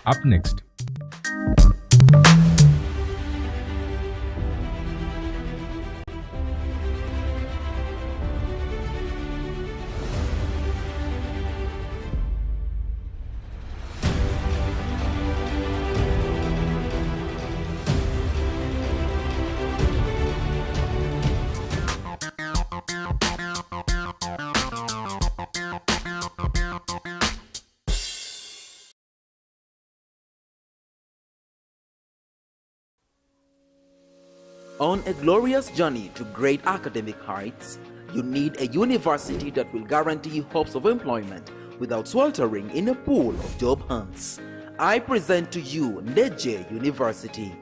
Up next. On a glorious journey to great academic heights, you need a university that will guarantee hopes of employment without sweltering in a pool of job hunts. I present to you Ndejje University.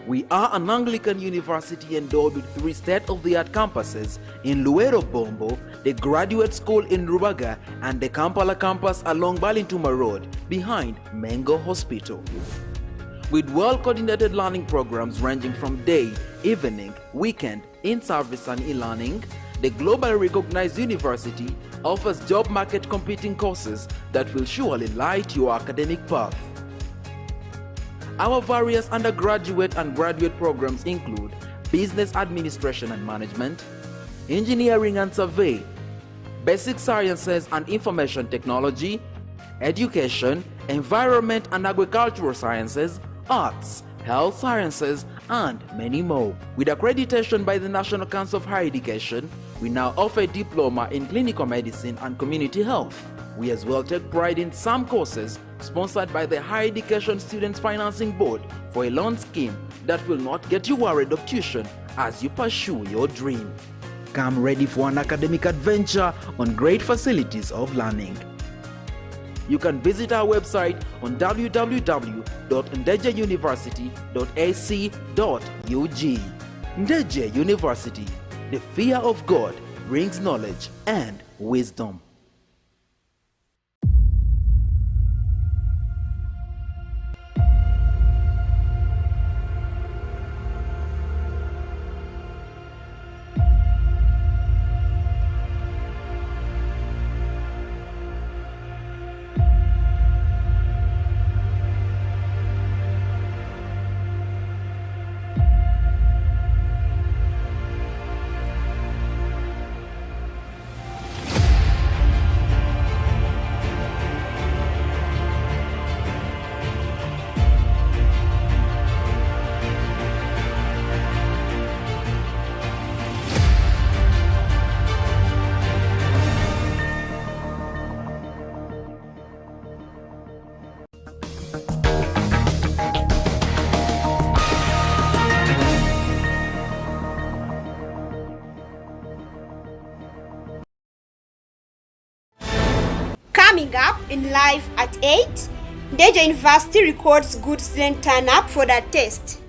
We are an Anglican university endowed with 3 state-of-the-art campuses in Luero Bombo, the Graduate School in Rubaga, and the Kampala campus along Balintuma Road behind Mengo Hospital. With well-coordinated learning programs ranging from day, evening, weekend, in-service and e-learning, the globally recognized university offers job market competing courses that will surely light your academic path. Our various undergraduate and graduate programs include Business Administration and Management, Engineering and Survey, Basic Sciences and Information Technology, Education, Environment and Agricultural Sciences, Arts, Health Sciences, and many more. With accreditation by the National Council of Higher Education, we now offer a diploma in clinical medicine and community health. We as well take pride in some courses sponsored by the Higher Education Students Financing Board for a loan scheme that will not get you worried of tuition as you pursue your dream. Come ready for an academic adventure on great facilities of learning. You can visit our website on www.ndejjeuniversity.ac.ug. Ndejje University, the fear of God brings knowledge and wisdom. Coming up in Live at 8, Ndejje University records good student turn up for the test.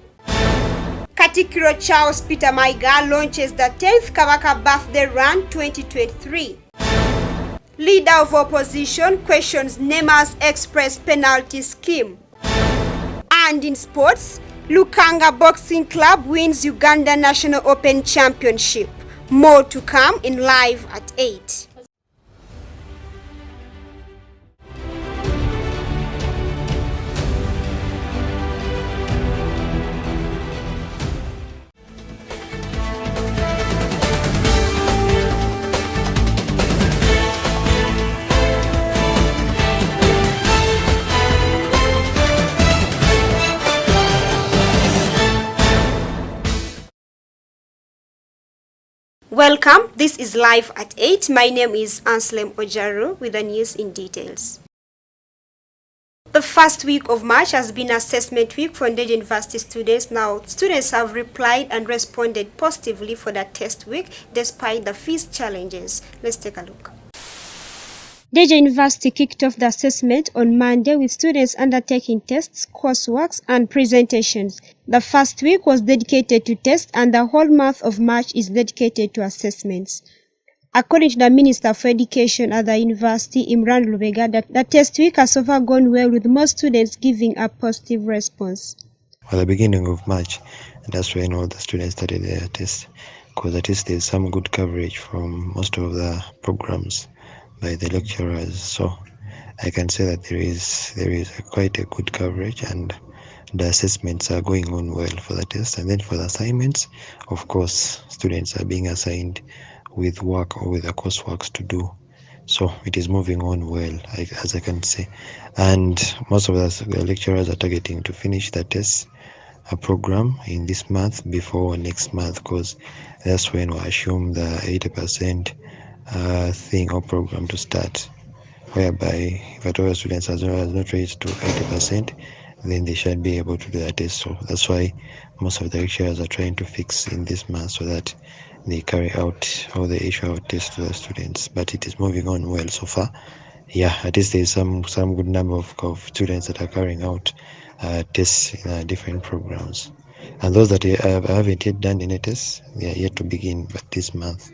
Katikiro Charles Peter Maiga launches the 10th Kabaka Birthday Run 2023. Leader of opposition questions Nema's Express penalty scheme. And in sports, Lukanga Boxing Club wins Uganda National Open Championship. More to come in Live at 8. Welcome, this is Live at 8. My name is ANSLEM OJARU with the news in details. The first week of March has been assessment week for Ndejje University students. Now, students have replied and responded positively for the test week despite the fees challenges. Let's take a look. Ndejje University kicked off the assessment on Monday with students undertaking tests, coursework, and presentations. The first week was dedicated to tests and the whole month of March is dedicated to assessments. According to the Minister for Education at the university, Imran Lubega, the test week has so far gone well with most students giving a positive response. At the beginning of March, that's when all the students started their tests, because at least there's some good coverage from most of the programs by the lecturers. So, I can say that there is quite a good coverage, and the assessments are going on well for the test. And then for the assignments, of course, students are being assigned with work or with the courseworks to do. So it is moving on well, as I can say. And most of the lecturers are targeting to finish the test program in this month before next month, because that's when we assume the 80% thing or program to start, whereby if at all the students has not reached to 80%, then they should be able to do the test. So that's why most of the lecturers are trying to fix in this month so that they carry out all the issue out tests to the students. But it is moving on well so far. Yeah, at least there's some good number of students that are carrying out tests in different programs. And those that haven't yet done any tests, they are yet to begin, but this month.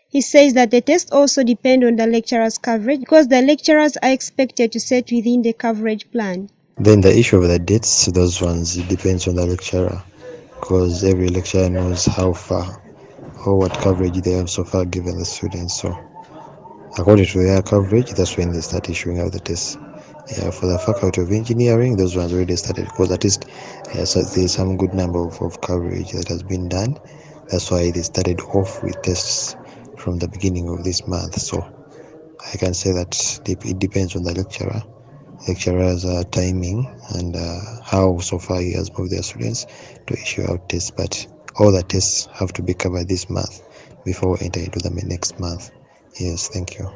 He says that the tests also depend on the lecturer's coverage because the lecturers are expected to set within the coverage plan. Then the issue of the dates, those ones, it depends on the lecturer, because every lecturer knows how far or what coverage they have so far given the students. So according to their coverage, that's when they start issuing out the tests. Yeah, for the faculty of engineering, those ones already started, because at least so there's some good number of coverage that has been done. That's why they started off with tests from the beginning of this month. So I can say that it depends on the lecturer's timing, and how so far he has moved their students to issue out tests. But all the tests have to be covered this month before we enter into the next month. Yes, thank you.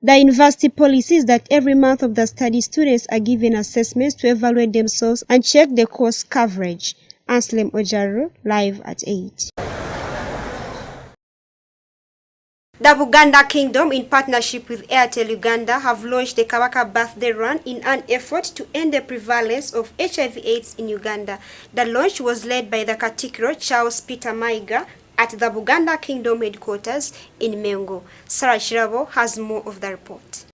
The university policy is that every month of the study, students are given assessments to evaluate themselves and check the course coverage. ANSLEM OJARU, live at 8. The Buganda Kingdom, in partnership with Airtel Uganda, have launched the Kabaka Birthday Run in an effort to end the prevalence of HIV/AIDS in Uganda. The launch was led by the Katikkiro Charles Peter Mayiga at the Buganda Kingdom headquarters in Mengo. Sarah Chirabo has more of the report.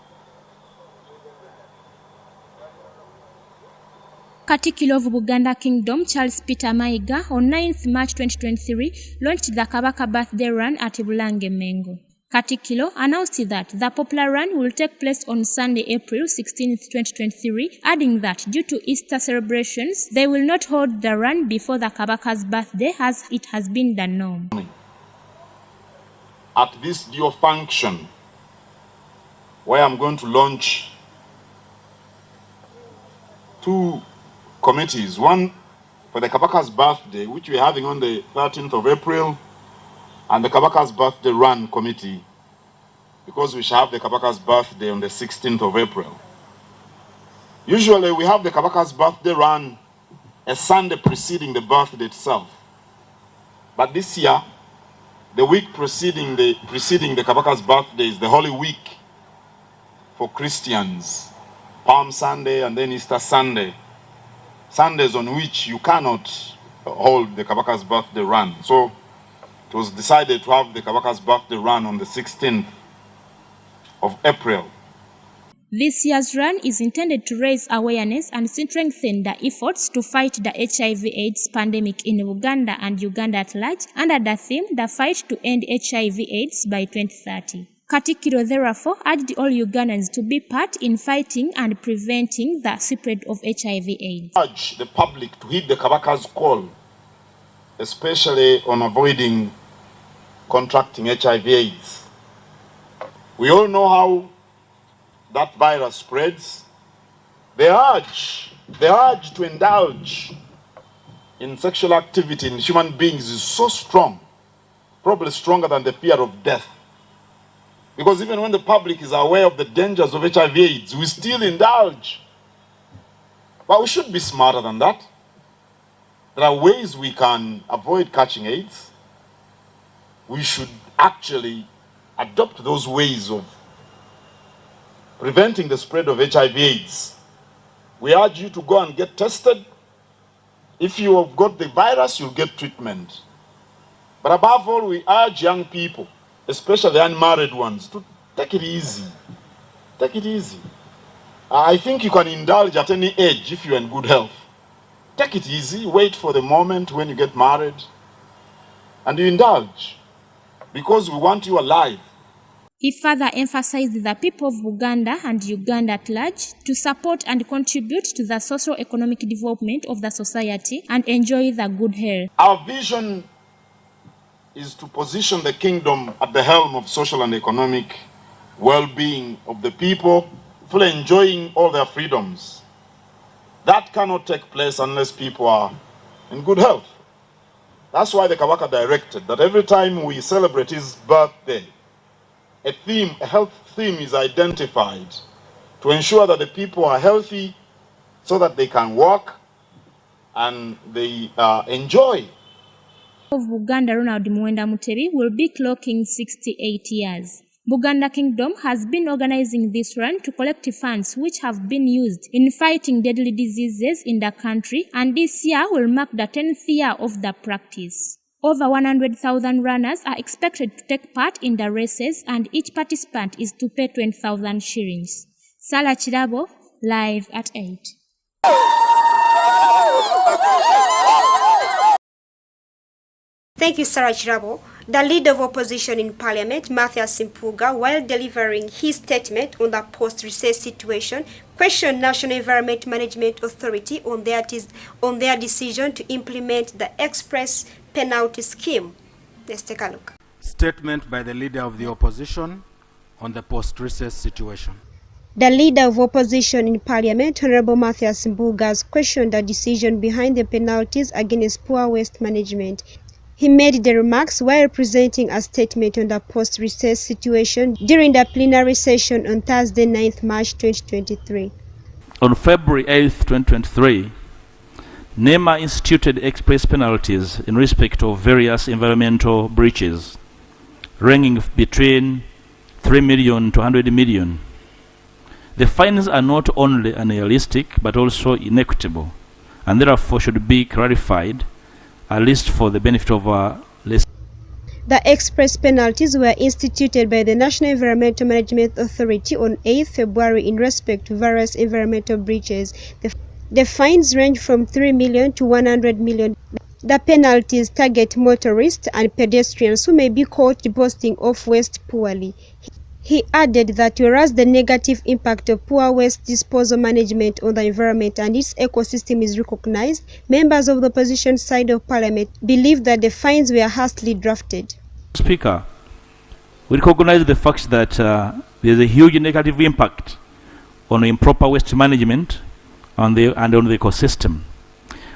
Katikkiro of Buganda Kingdom, Charles Peter Mayiga, on 9th March 2023, launched the Kabaka Birthday Run at Bulange Mengo. Katikkiro announced that the popular run will take place on Sunday, April 16, 2023, adding that due to Easter celebrations, they will not hold the run before the Kabaka's birthday as it has been the norm. At this dual function, where I'm going to launch two committees, one for the Kabaka's birthday, which we're having on the 13th of April, and the Kabaka's Birthday Run Committee, because we shall have the Kabaka's birthday on the 16th of April. Usually we have the Kabaka's Birthday Run a Sunday preceding the birthday itself. But this year, the week preceding the Kabaka's birthday is the Holy Week for Christians. Palm Sunday and then Easter Sunday. Sundays on which you cannot hold the Kabaka's Birthday Run. So it was decided to have the Kabaka's Birthday Run on the 16th of April. This year's run is intended to raise awareness and strengthen the efforts to fight the HIV/AIDS pandemic in Uganda and Uganda at large under the theme, The Fight to End HIV/AIDS by 2030. Katikkiro therefore urged all Ugandans to be part in fighting and preventing the spread of HIV/AIDS. Urge the public to heed the Kabaka's call, especially on avoiding contracting HIV/AIDS. We all know how that virus spreads. The urge to indulge in sexual activity in human beings is so strong, probably stronger than the fear of death. Because even when the public is aware of the dangers of HIV/AIDS, we still indulge. But we should be smarter than that. There are ways we can avoid catching AIDS. We should actually adopt those ways of preventing the spread of HIV/AIDS. We urge you to go and get tested. If you have got the virus, you'll get treatment. But above all, we urge young people, especially unmarried ones, to take it easy. Take it easy. I think you can indulge at any age if you're in good health. Take it easy, wait for the moment when you get married, and you indulge, because we want you alive. He further emphasized the people of Uganda and Uganda at large to support and contribute to the socio-economic development of the society and enjoy the good health. Our vision is to position the kingdom at the helm of social and economic well-being of the people, fully enjoying all their freedoms. That cannot take place unless people are in good health. That's why the Kabaka directed that every time we celebrate his birthday, a health theme is identified to ensure that the people are healthy so that they can work and they enjoy. Of Buganda, Ronald Muwenda Mutebi will be clocking 68 years. Buganda Kingdom has been organizing this run to collect funds which have been used in fighting deadly diseases in the country, and this year will mark the 10th year of the practice. Over 100,000 runners are expected to take part in the races, and each participant is to pay 20,000 shillings. Sala Chirabo, live at 8. Thank you, Sarah Chirabo. The Leader of Opposition in Parliament, Mathias Mpuuga, while delivering his statement on the post-recess situation, questioned National Environment Management Authority on their decision to implement the express penalty scheme. Let's take a look. Statement by the Leader of the Opposition on the post-recess situation. The Leader of Opposition in Parliament, Honorable Mathias Mpuuga, has questioned the decision behind the penalties against poor waste management. He made the remarks while presenting a statement on the post-recess situation during the plenary session on Thursday, 9th March 2023. On February 8th, 2023, NEMA instituted express penalties in respect of various environmental breaches, ranging between 3 million to 100 million. The fines are not only unrealistic but also inequitable, and therefore should be clarified, at least for the benefit of our listeners. The express penalties were instituted by the National Environmental Management Authority on 8th February in respect to various environmental breaches. The fines range from 3 million to 100 million. The penalties target motorists and pedestrians who may be caught disposing of waste poorly. He added that whereas the negative impact of poor waste disposal management on the environment and its ecosystem is recognized, members of the opposition side of Parliament believe that the fines were hastily drafted. Speaker, we recognize the fact that there is a huge negative impact on improper waste management and on the ecosystem.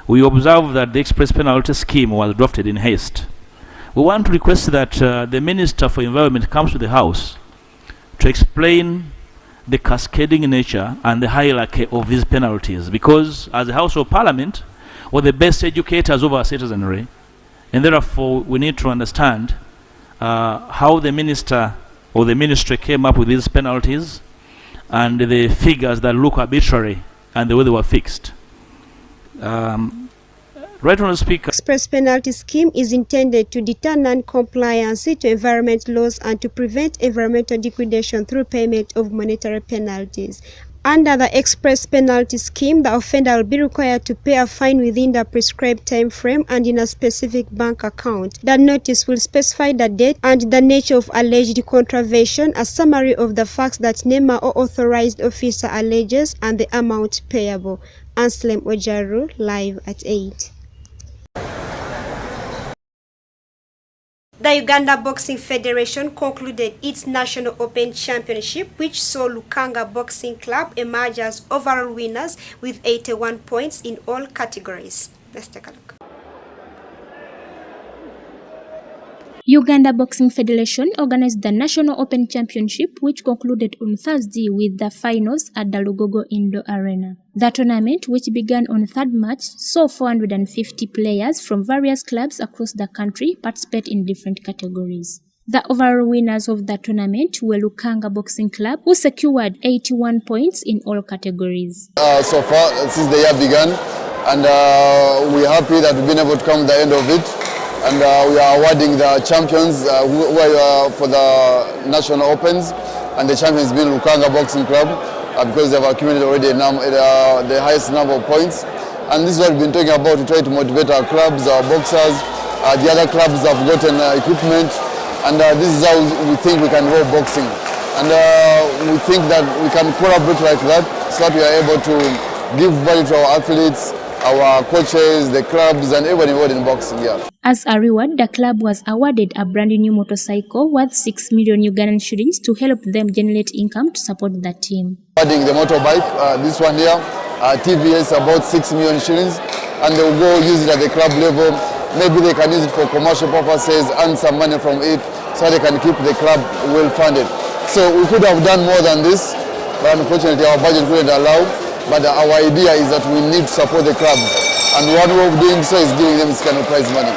We observe that the express penalty scheme was drafted in haste. We want to request that the Minister for Environment comes to the House to explain the cascading nature and the hierarchy of these penalties, because as a House of Parliament, we're the best educators of our citizenry, and therefore we need to understand how the Minister or the Ministry came up with these penalties and the figures that look arbitrary and the way they were fixed. Right, Honourable Speaker. Express penalty scheme is intended to deter non-compliance to environment laws and to prevent environmental degradation through payment of monetary penalties. Under the express penalty scheme, the offender will be required to pay a fine within the prescribed time frame and in a specific bank account. The notice will specify the date and the nature of alleged contravention, a summary of the facts that NEMA or authorized officer alleges, and the amount payable. ANSLEM OJARU, live at 8. The Uganda Boxing Federation concluded its National Open Championship, which saw Lukanga Boxing Club emerge as overall winners with 81 points in all categories. Let's take a look. Uganda Boxing Federation organized the National Open Championship, which concluded on Thursday with the finals at the Lugogo Indoor Arena. The tournament, which began on 3rd March, saw 450 players from various clubs across the country participate in different categories. The overall winners of the tournament were Lukanga Boxing Club, who secured 81 points in all categories. So far, since the year began, and we're happy that we've been able to come to the end of it. And we are awarding the champions who are for the National Opens, and the champion has been Lukanga Boxing Club because they've accumulated already the highest number of points. And this is what we've been talking about, to try to motivate our clubs, our boxers. The other clubs have gotten equipment, And this is how we think we can grow boxing. And we think that we can collaborate like that so that we are able to give value to our athletes, our coaches, the clubs, and everybody involved in boxing. Yeah. As a reward, the club was awarded a brand new motorcycle worth 6 million Ugandan shillings to help them generate income to support the team. Adding the motorbike, this one here, TVS, about 6 million shillings, and they will go use it at the club level. Maybe they can use it for commercial purposes, earn some money from it, so they can keep the club well funded. So we could have done more than this, but unfortunately our budget couldn't allow. But our idea is that we need to support the clubs, and one way of doing so is giving them this kind of prize money.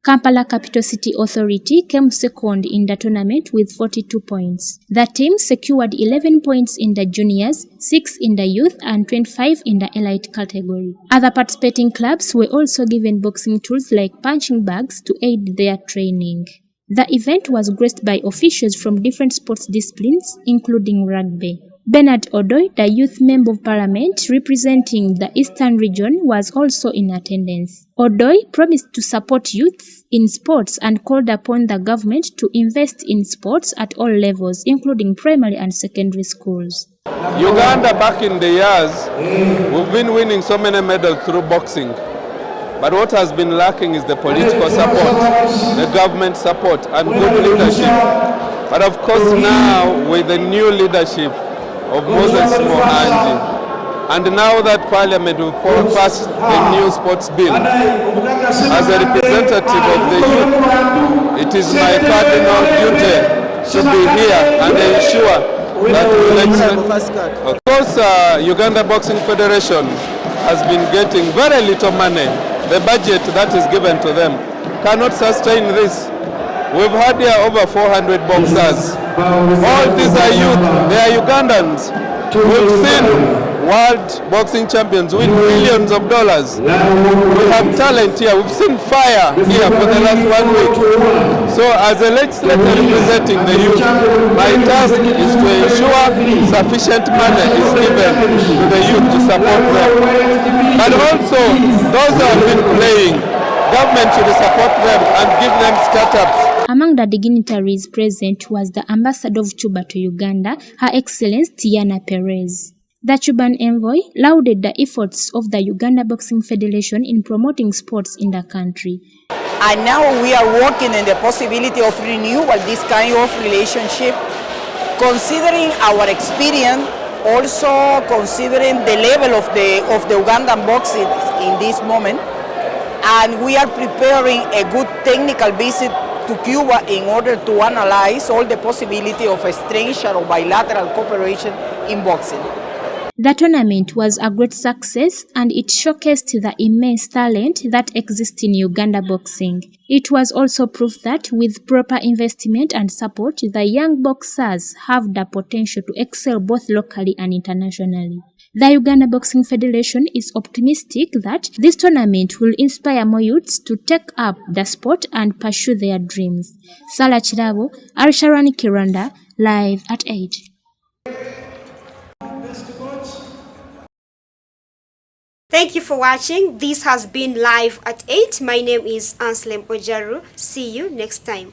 Kampala Capital City Authority came second in the tournament with 42 points. The team secured 11 points in the juniors, 6 in the youth, and 25 in the elite category. Other participating clubs were also given boxing tools like punching bags to aid their training. The event was graced by officials from different sports disciplines, including rugby. Bernard Odoi, the youth member of parliament representing the eastern region, was also in attendance. Odoi promised to support youths in sports and called upon the government to invest in sports at all levels, including primary and secondary schools. Uganda, back in the years, we've been winning so many medals through boxing. But what has been lacking is the political support, the government support, and good leadership. But of course now, with the new leadership of Moses Mohanji, and now that Parliament will pass the new sports bill, as a representative of the youth, it is my cardinal duty to be here and ensure that of course Uganda Boxing Federation has been getting very little money. The budget that is given to them cannot sustain this. We've had here over 400 boxers. All these are youth, they are Ugandans. We've seen world boxing champions win millions of dollars. We have talent here, we've seen fire here for the last 1 week. So as a legislator representing the youth, my task is to ensure sufficient money is given to the youth to support them. But also, those who have been playing, government should support them and give them startups. Among the dignitaries present was the ambassador of Cuba to Uganda, Her Excellency Tiana Perez. The Cuban envoy lauded the efforts of the Uganda Boxing Federation in promoting sports in the country. And now we are working on the possibility of renewal this kind of relationship, considering our experience, also considering the level of the Ugandan boxing in this moment. And we are preparing a good technical visit to Cuba in order to analyze all the possibility of a strange or bilateral cooperation in boxing. The tournament was a great success and it showcased the immense talent that exists in Uganda boxing. It was also proof that with proper investment and support, the young boxers have the potential to excel both locally and internationally. The Uganda Boxing Federation is optimistic that this tournament will inspire more youths to take up the sport and pursue their dreams. Sala Chirabo, Arisharani Kiranda, live at 8. Thank you for watching. This has been Live at 8. My name is ANSLEM OJARU. See you next time.